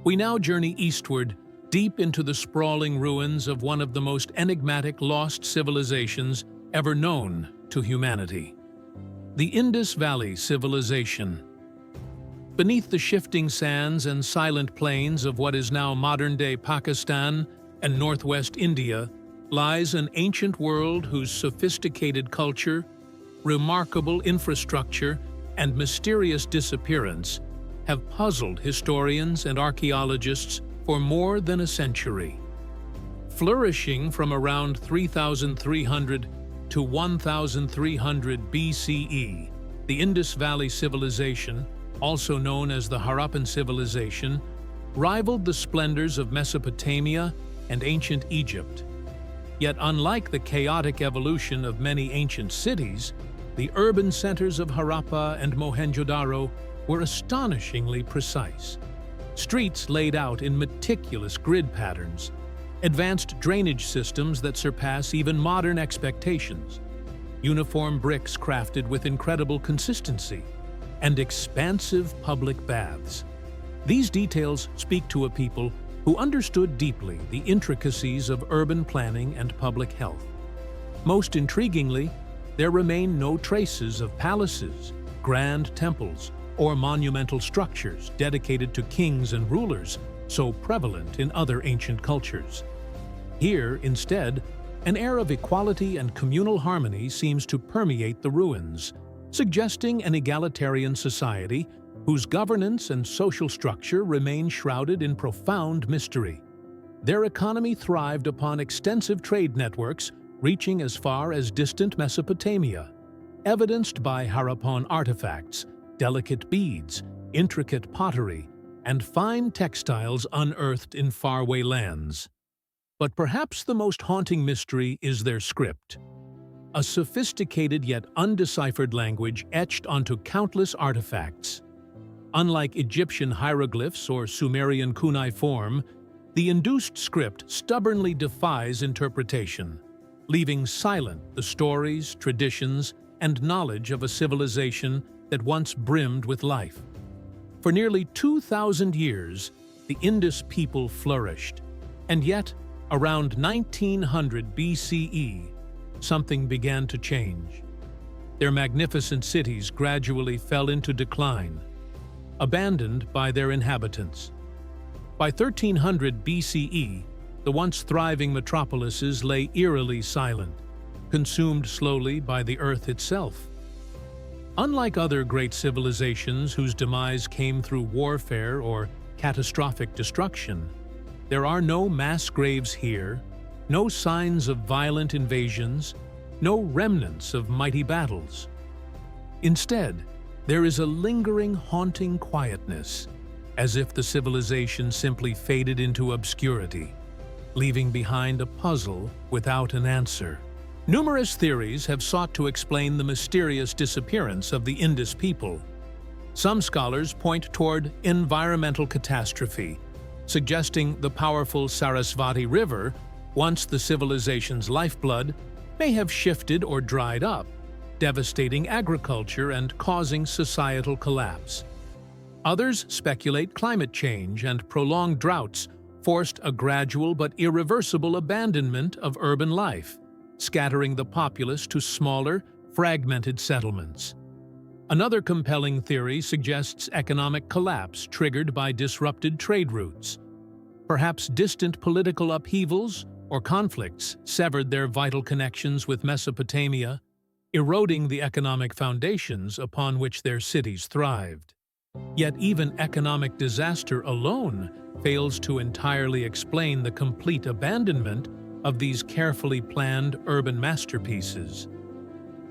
We now journey eastward, deep into the sprawling ruins of one of the most enigmatic lost civilizations ever known to humanity. The Indus Valley Civilization. Beneath the shifting sands and silent plains of what is now modern-day Pakistan and northwest India lies an ancient world whose sophisticated culture, remarkable infrastructure, and mysterious disappearance have puzzled historians and archaeologists for more than a century. Flourishing from around 3,300 to 1,300 BCE, the Indus Valley Civilization, also known as the Harappan Civilization, rivaled the splendors of Mesopotamia and ancient Egypt. Yet unlike the chaotic evolution of many ancient cities, the urban centers of Harappa and Mohenjo Daro were astonishingly precise. Streets laid out in meticulous grid patterns, advanced drainage systems that surpass even modern expectations, uniform bricks crafted with incredible consistency, and expansive public baths. These details speak to a people who understood deeply the intricacies of urban planning and public health. Most intriguingly, there remain no traces of palaces, grand temples, or monumental structures dedicated to kings and rulers so prevalent in other ancient cultures. Here, instead, an air of equality and communal harmony seems to permeate the ruins, suggesting an egalitarian society whose governance and social structure remain shrouded in profound mystery. Their economy thrived upon extensive trade networks reaching as far as distant Mesopotamia, evidenced by Harappan artifacts, delicate beads, intricate pottery, and fine textiles unearthed in faraway lands. But perhaps the most haunting mystery is their script, a sophisticated yet undeciphered language etched onto countless artifacts. Unlike Egyptian hieroglyphs or Sumerian cuneiform, the induced script stubbornly defies interpretation, leaving silent the stories, traditions, and knowledge of a civilization that once brimmed with life. For nearly 2,000 years, the Indus people flourished, and yet, around 1900 BCE, something began to change. Their magnificent cities gradually fell into decline, abandoned by their inhabitants. By 1300 BCE, the once thriving metropolises lay eerily silent, consumed slowly by the earth itself. Unlike other great civilizations whose demise came through warfare or catastrophic destruction, there are no mass graves here, no signs of violent invasions, no remnants of mighty battles. Instead, there is a lingering, haunting quietness, as if the civilization simply faded into obscurity, leaving behind a puzzle without an answer. Numerous theories have sought to explain the mysterious disappearance of the Indus people. Some scholars point toward environmental catastrophe, suggesting the powerful Sarasvati River, once the civilization's lifeblood, may have shifted or dried up, devastating agriculture and causing societal collapse. Others speculate climate change and prolonged droughts forced a gradual but irreversible abandonment of urban life, scattering the populace to smaller, fragmented settlements. Another compelling theory suggests economic collapse triggered by disrupted trade routes. Perhaps distant political upheavals or conflicts severed their vital connections with Mesopotamia, eroding the economic foundations upon which their cities thrived. Yet even economic disaster alone fails to entirely explain the complete abandonment of these carefully planned urban masterpieces.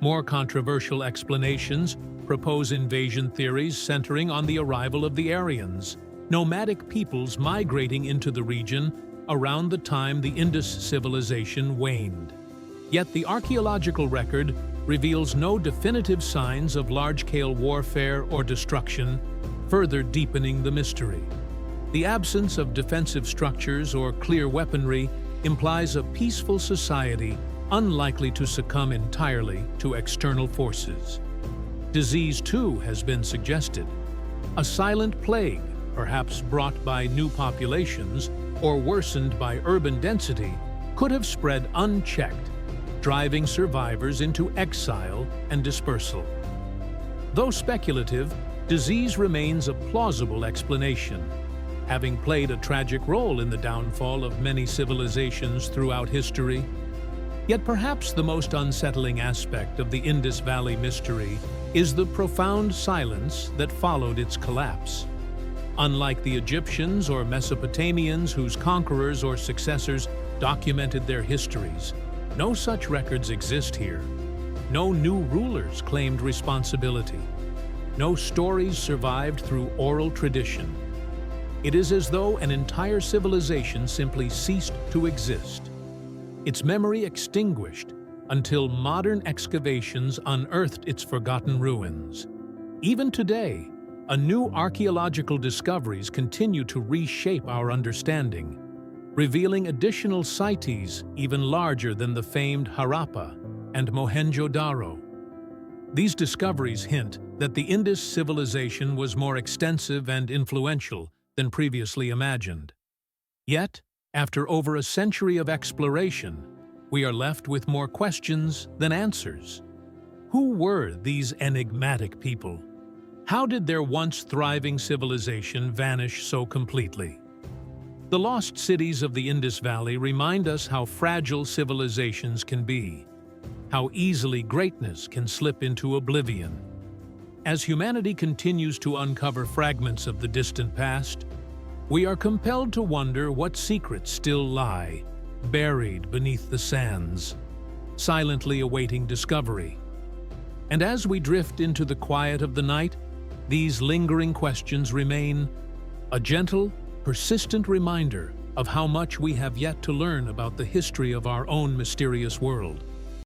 More controversial explanations propose invasion theories centering on the arrival of the Aryans, nomadic peoples migrating into the region around the time the Indus civilization waned. Yet the archaeological record reveals no definitive signs of large-scale warfare or destruction, further deepening the mystery. The absence of defensive structures or clear weaponry implies a peaceful society unlikely to succumb entirely to external forces. Disease, too, has been suggested. A silent plague, perhaps brought by new populations or worsened by urban density, could have spread unchecked, driving survivors into exile and dispersal. Though speculative, disease remains a plausible explanation, having played a tragic role in the downfall of many civilizations throughout history. Yet perhaps the most unsettling aspect of the Indus Valley mystery is the profound silence that followed its collapse. Unlike the Egyptians or Mesopotamians whose conquerors or successors documented their histories, no such records exist here. No new rulers claimed responsibility. No stories survived through oral tradition. It is as though an entire civilization simply ceased to exist, its memory extinguished until modern excavations unearthed its forgotten ruins. Even today, new archaeological discoveries continue to reshape our understanding, revealing additional sites even larger than the famed Harappa and Mohenjo Daro. These discoveries hint that the Indus civilization was more extensive and influential than previously imagined. Yet, after over a century of exploration, we are left with more questions than answers. Who were these enigmatic people? How did their once thriving civilization vanish so completely? The lost cities of the Indus Valley remind us how fragile civilizations can be, how easily greatness can slip into oblivion. As humanity continues to uncover fragments of the distant past, we are compelled to wonder what secrets still lie, buried beneath the sands, silently awaiting discovery. And as we drift into the quiet of the night, these lingering questions remain a gentle, persistent reminder of how much we have yet to learn about the history of our own mysterious world.